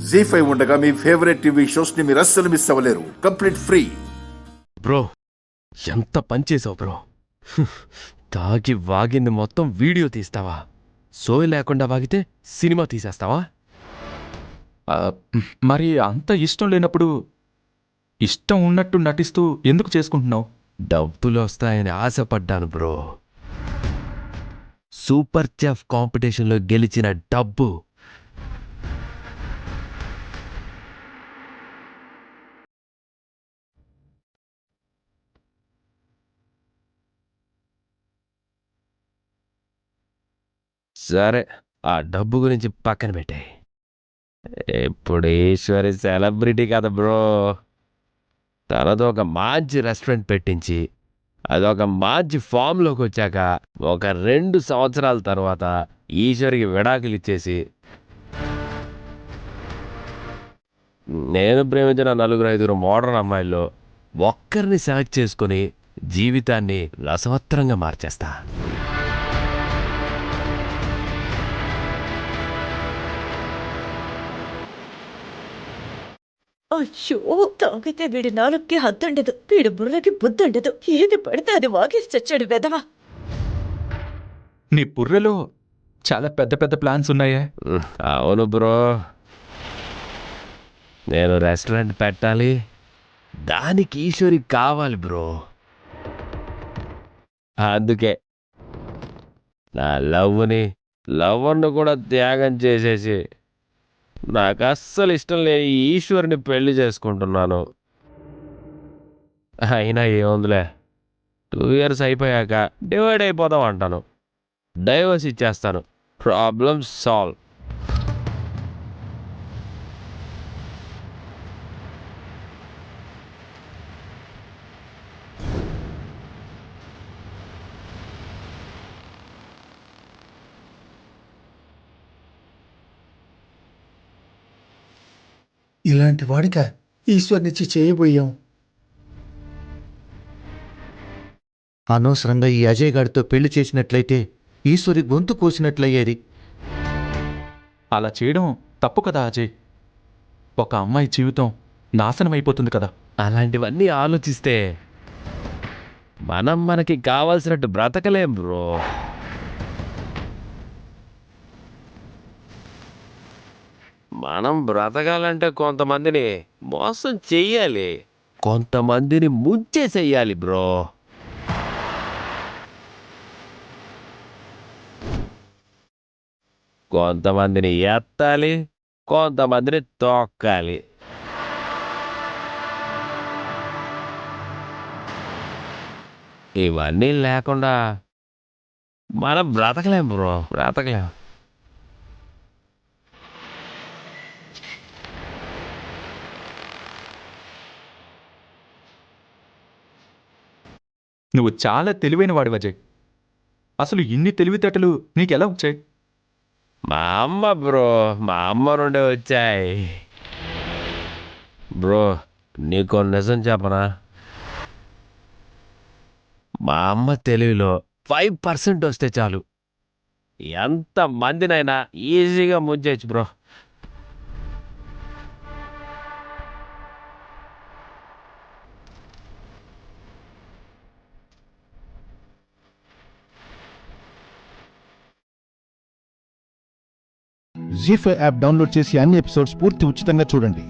జీ5 ఉండగా మీ favourite TV shows ని మీరు అస్సలు మిస్ అవ్వలేరు. Complete free. బ్రో ఎంత పనిచేసావు బ్రో. తాగి వాగింది మొత్తం వీడియో తీస్తావా? సోయి లేకుండా వాగితే సినిమా తీసేస్తావా? మరి అంత ఇష్టం లేనప్పుడు ఇష్టం ఉన్నట్టు నటిస్తూ ఎందుకు చేసుకుంటున్నావు? డబ్బులు వస్తాయని ఆశపడ్డాను బ్రో. సూపర్ చెఫ్ కాంపిటీషన్లో గెలిచిన డబ్బు సరే, ఆ డబ్బు గురించి పక్కన పెట్టే. ఇప్పుడు ఈశ్వరి సెలబ్రిటీ కదా బ్రో. తనతో ఒక మంచి రెస్టారెంట్ పెట్టించి అదొక మంచి ఫామ్లోకి వచ్చాక ఒక 2 సంవత్సరాల తర్వాత ఈశ్వరికి విడాకులు ఇచ్చేసి నేను ప్రేమించిన 4-5 మోడర్న్ అమ్మాయిల్లో ఒక్కరిని సెలెక్ట్ చేసుకుని జీవితాన్ని రసవత్తరంగా మార్చేస్తా. అయ్యో! తాగితే వీడి నాలుక్కి హద్దుండదు, వీడి బుర్రకి బుద్ధుండదు. ఏది పడితే అది వాగేసి చచ్చాడు వెధవ. నీ బుర్రలో చాలా పెద్ద పెద్ద ప్లాన్స్ ఉన్నాయే. అవును బ్రో, నేను రెస్టారెంట్ పెట్టాలి, దానికి ఈశ్వరి కావాలి బ్రో. అందుకే నా లవ్వర్ను కూడా త్యాగం చేసేసి నాకు అస్సలు ఇష్టం లేని ఈశ్వరిని పెళ్లి చేసుకుంటున్నాను. అయినా ఏముందిలే, 2 years అయిపోయాక డివైడ్ అయిపోదాం అంటాను. డైవర్స్ ఇచ్చేస్తాను, ప్రాబ్లం సాల్వ్. ఇలాంటి వాడిక ఈశ్వర్నిచ్చి చేయబోయాం. అనవసరంగా ఈ అజయ్ గారితో పెళ్లి చేసినట్లయితే ఈశ్వరి గొంతు కోసినట్లయ్యేది. అలా చేయడం తప్పు కదా అజయ్. ఒక అమ్మాయి జీవితం నాశనం అయిపోతుంది కదా. అలాంటివన్నీ ఆలోచిస్తే మనకి కావాల్సినట్టు బ్రతకలేం బ్రో. మనం బ్రతకాలంటే కొంతమందిని మోసం చెయ్యాలి, కొంతమందిని ముంచేసేయాలి బ్రో. కొంతమందిని ఎత్తాలి, కొంతమందిని తొక్కాలి. ఇవన్నీ లేకుండా మనం బ్రతకలేం బ్రో, బ్రతకలేం. నువ్వు చాలా తెలివైన వాడివి అజయ్. అసలు ఇన్ని తెలివితేటలు నీకెలా వచ్చాయి? మా అమ్మ నుండే వచ్చాయి బ్రో. నీకో నిజం చెప్పనా, మా అమ్మ తెలివిలో 5% వస్తే చాలు ఎంత మందినైనా ఈజీగా ముంచేయచ్చు బ్రో. జీ5 యాప్ డౌన్లోడ్ చేసి అన్ని ఎపిసోడ్స్ పూర్తి ఉచితంగా చూడండి.